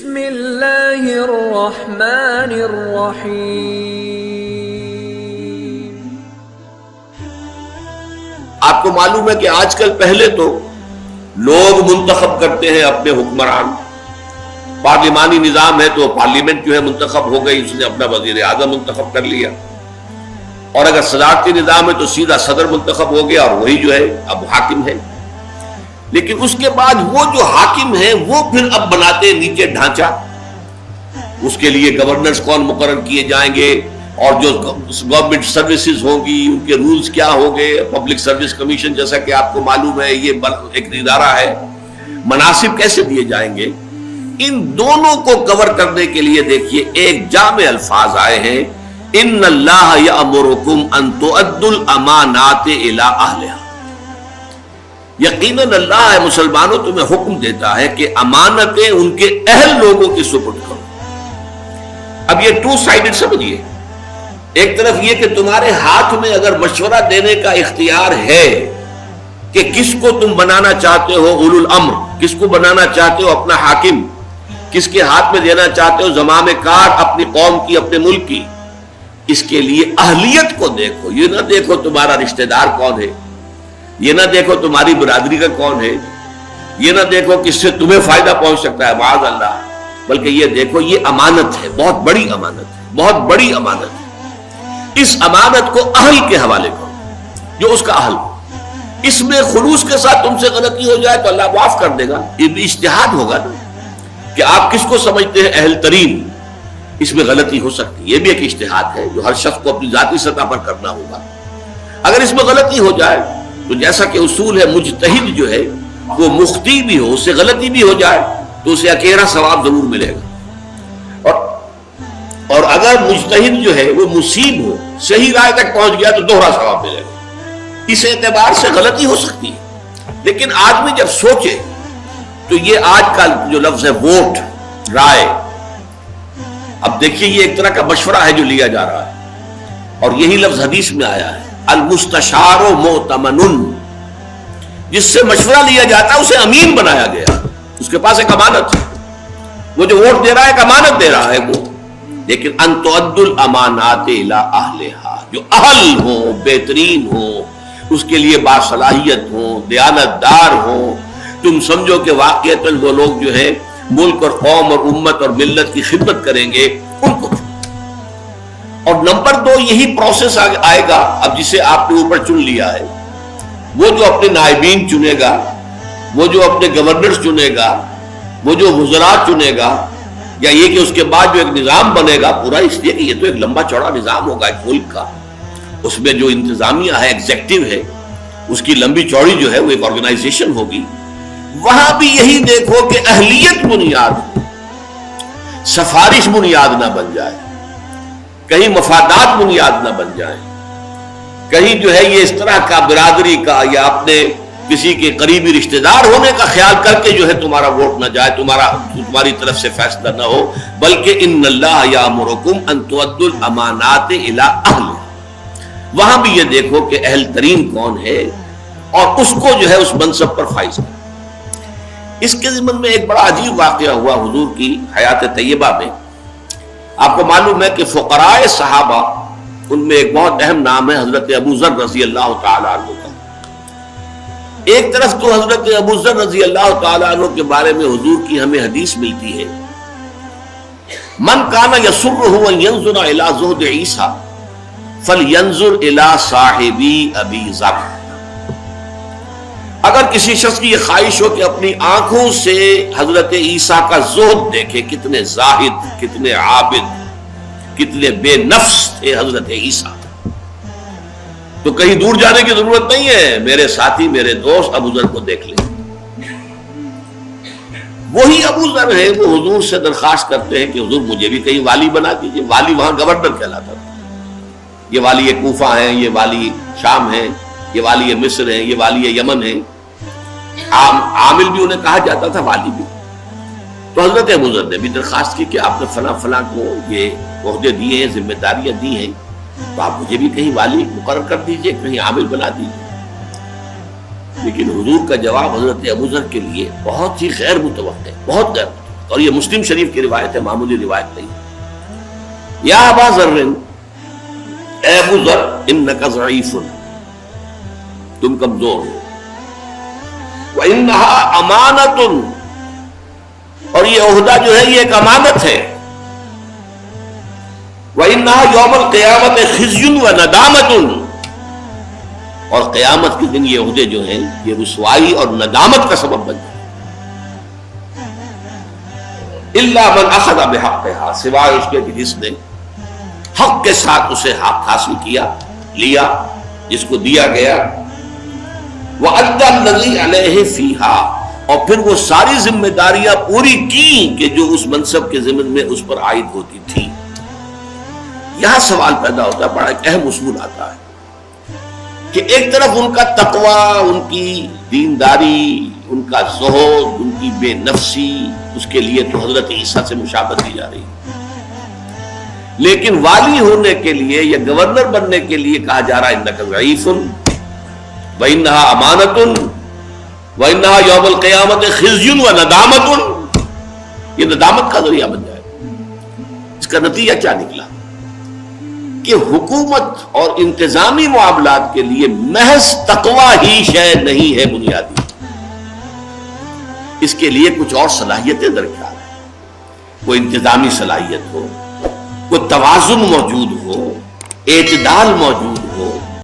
بسم اللہ الرحمن الرحیم۔ آپ کو معلوم ہے کہ آج کل پہلے تو لوگ منتخب کرتے ہیں اپنے حکمران، پارلیمانی نظام ہے تو پارلیمنٹ جو ہے منتخب ہو گئی، اس نے اپنا وزیر اعظم منتخب کر لیا، اور اگر صدارتی نظام ہے تو سیدھا صدر منتخب ہو گیا اور وہی جو ہے اب حاکم ہے۔ لیکن اس کے بعد وہ جو حاکم ہے وہ پھر اب بناتے ہیں نیچے ڈھانچہ، اس کے لیے گورنرز کون مقرر کیے جائیں گے، اور جو گورنمنٹ سروسز ہوں گی ان کے رولز کیا ہوں گے، پبلک سروس کمیشن جیسا کہ آپ کو معلوم ہے یہ ایک ادارہ ہے، مناصب کیسے دیے جائیں گے، ان دونوں کو کور کرنے کے لیے دیکھیے ایک جامع الفاظ آئے ہیں، ان اللہ یامرکم ان تؤدوا الامانات الی اہلہا۔ یقیناً اللہ ہے مسلمانوں تمہیں حکم دیتا ہے کہ امانتیں ان کے اہل لوگوں کی سپرد کرو۔ اب یہ ٹو سائیڈڈ سمجھیے، ایک طرف یہ کہ تمہارے ہاتھ میں اگر مشورہ دینے کا اختیار ہے کہ کس کو تم بنانا چاہتے ہو اولو الامر، کس کو بنانا چاہتے ہو اپنا حاکم، کس کے ہاتھ میں دینا چاہتے ہو زمام کار اپنی قوم کی، اپنے ملک کی، اس کے لیے اہلیت کو دیکھو، یہ نہ دیکھو تمہارا رشتہ دار کون ہے، یہ نہ دیکھو تمہاری برادری کا کون ہے، یہ نہ دیکھو کس سے تمہیں فائدہ پہنچ سکتا ہے معاذ اللہ، بلکہ یہ دیکھو یہ امانت ہے، بہت بڑی امانت ہے، بہت بڑی امانت ہے۔ اس امانت کو اہل کے حوالے کرو، جو اس کا اہل ہو۔ اس میں خلوص کے ساتھ تم سے غلطی ہو جائے تو اللہ معاف کر دے گا، یہ بھی اجتہاد ہوگا نا کہ آپ کس کو سمجھتے ہیں اہل ترین، اس میں غلطی ہو سکتی ہے، یہ بھی ایک اجتہاد ہے جو ہر شخص کو اپنی ذاتی سطح پر کرنا ہوگا۔ اگر اس میں غلطی ہو جائے تو جیسا کہ اصول ہے مجتہد جو ہے وہ مخطی بھی ہو، اس سے غلطی بھی ہو جائے تو اسے اکیلا ثواب ضرور ملے گا، اور اگر مجتہد جو ہے وہ مصیب ہو، صحیح رائے تک پہنچ گیا تو دوہرا ثواب ملے گا۔ اس اعتبار سے غلطی ہو سکتی ہے، لیکن آدمی جب سوچے تو یہ آج کا جو لفظ ہے ووٹ، رائے، اب دیکھیے یہ ایک طرح کا مشورہ ہے جو لیا جا رہا ہے، اور یہی لفظ حدیث میں آیا ہے المستشار مؤتمن، جس سے مشورہ لیا جاتا ہے اسے امین بنایا گیا، اس کے پاس ایک امانت ہے، وہ جو ووٹ دے رہا ہے ایک امانت دے رہا ہے وہ، لیکن ان تؤدوا الامانات الی اہلہا، جو اہل ہوں، بہترین ہوں، اس کے لیے باصلاحیت ہوں، دیانت دار ہوں، تم سمجھو کہ واقعتاً وہ لوگ جو ہے ملک اور قوم اور امت اور ملت کی خدمت کریں گے، ان کو۔ اور نمبر 2 یہی پروسیس آئے گا اب جسے آپ نے اوپر چن لیا ہے، وہ جو اپنے نائبین چنے گا، وہ جو اپنے گورنرز چنے گا، وہ جو وزراء چنے گا، یا یہ کہ اس کے بعد جو ایک نظام بنے گا پورا، اس لیے کہ یہ تو ایک لمبا چوڑا نظام ہوگا ایک ملک کا، اس میں جو انتظامیہ ہے، ایگزیکٹو ہے، اس کی لمبی چوڑی جو ہے وہ ایک آرگنائزیشن ہوگی، وہاں بھی یہی دیکھو کہ اہلیت بنیاد، سفارش بنیاد نہ بن جائے، کہیں مفادات بنیاد نہ بن جائیں، کہیں جو ہے یہ اس طرح کا برادری کا یا اپنے کسی کے قریبی رشتہ دار ہونے کا خیال کر کے جو ہے تمہارا ووٹ نہ جائے، تمہاری طرف سے فیصلہ نہ ہو، بلکہ ان اللہ یامرکم ان تؤدوا الامانات الی اہلہا۔ وہاں بھی یہ دیکھو کہ اہل ترین کون ہے اور اس کو جو ہے اس منصب پر فائز کرو۔ اس کے ضمن میں ایک بڑا عجیب واقعہ ہوا حضور کی حیات طیبہ میں۔ آپ کو معلوم ہے کہ فقراء صحابہ ان میں ایک بہت اہم نام ہے حضرت ابو ذر رضی اللہ تعالیٰ عنہ کا۔ ایک طرف تو حضرت ابو ذر رضی اللہ تعالیٰ عنہ کے بارے میں حضور کی ہمیں حدیث ملتی ہے، من کان یسرہ ان ینظر الی زہد عیسیٰ فلینظر الی صاحبی ابی ذر۔ اگر کسی شخص کی یہ خواہش ہو کہ اپنی آنکھوں سے حضرت عیسیٰ کا زہد دیکھے، کتنے زاہد، کتنے عابد، کتنے بے نفس تھے حضرت عیسیٰ، تو کہیں دور جانے کی ضرورت نہیں ہے، میرے ساتھی، میرے دوست ابو ذر کو دیکھ لیں۔ وہی ابو ذر ہے وہ حضور سے درخواست کرتے ہیں کہ حضور مجھے بھی کہیں والی بنا دیجئے۔ والی وہاں گورنر کہلاتا تھا، یہ والی کوفہ ہیں، یہ والی شام ہیں، یہ والی مصر ہیں، یہ والی یمن ہیں، عامل بھی انہیں کہا جاتا تھا، والی بھی۔ تو حضرت ابو ذر نے بھی درخواست کی کہ آپ نے فلاں فلاں کو یہ عہدے دیے ہیں، ذمہ داریاں دی ہیں، تو آپ مجھے بھی کہیں والی مقرر کر دیجئے، کہیں عامل بنا دیجئے۔ لیکن حضور کا جواب حضرت ابو ذر کے لیے بہت ہی غیر متوقع، بہت غیر متوقع۔ اور یہ مسلم شریف کی روایت ہے، معمولی روایت نہیں. یا ابا ذر، اے ابو ذر، انک ضعیف، تم کمزور ہو. وانھا امانۃ، اور یہ عہدہ جو ہے یہ ایک امانت ہے. وانھا یوم القیامۃ خزی و ندامۃ، اور قیامت کے دن یہ عہدے جو ہیں یہ رسوائی اور ندامت کا سبب بن جائے. الا من اخذ بحقها، سوائے اس کے کہ جس نے حق کے ساتھ اسے حق حاصل کیا، لیا، جس کو دیا گیا. وَأَدَّى الَّذِي عَلَيْهِ فِيهَا، اور پھر وہ ساری ذمہ داریاں پوری کی کہ جو اس منصب کے ضمن میں اس پر عائد ہوتی تھی. یہاں سوال پیدا ہوتا ہے، بڑا ایک اہم اصول آتا ہے کہ ایک طرف ان کا تقوی، ان کی دینداری، ان کا زہد، ان کی بے نفسی، اس کے لیے تو حضرت عیسیٰ سے مشابہت دی جا رہی ہے. لیکن والی ہونے کے لیے یا گورنر بننے کے لیے کہا جا رہا ہے انک ضعیف وانھا امانۃ وانھا یوم القیامۃ خزی و ندامۃ. یہ ندامت کا ذریعہ بن جائے. اس کا نتیجہ کیا نکلا کہ حکومت اور انتظامی معاملات کے لیے محض تقوی ہی شے نہیں ہے بنیادی، اس کے لیے کچھ اور صلاحیتیں درکار ہیں. کوئی انتظامی صلاحیت ہو، کوئی توازن موجود ہو، اعتدال موجود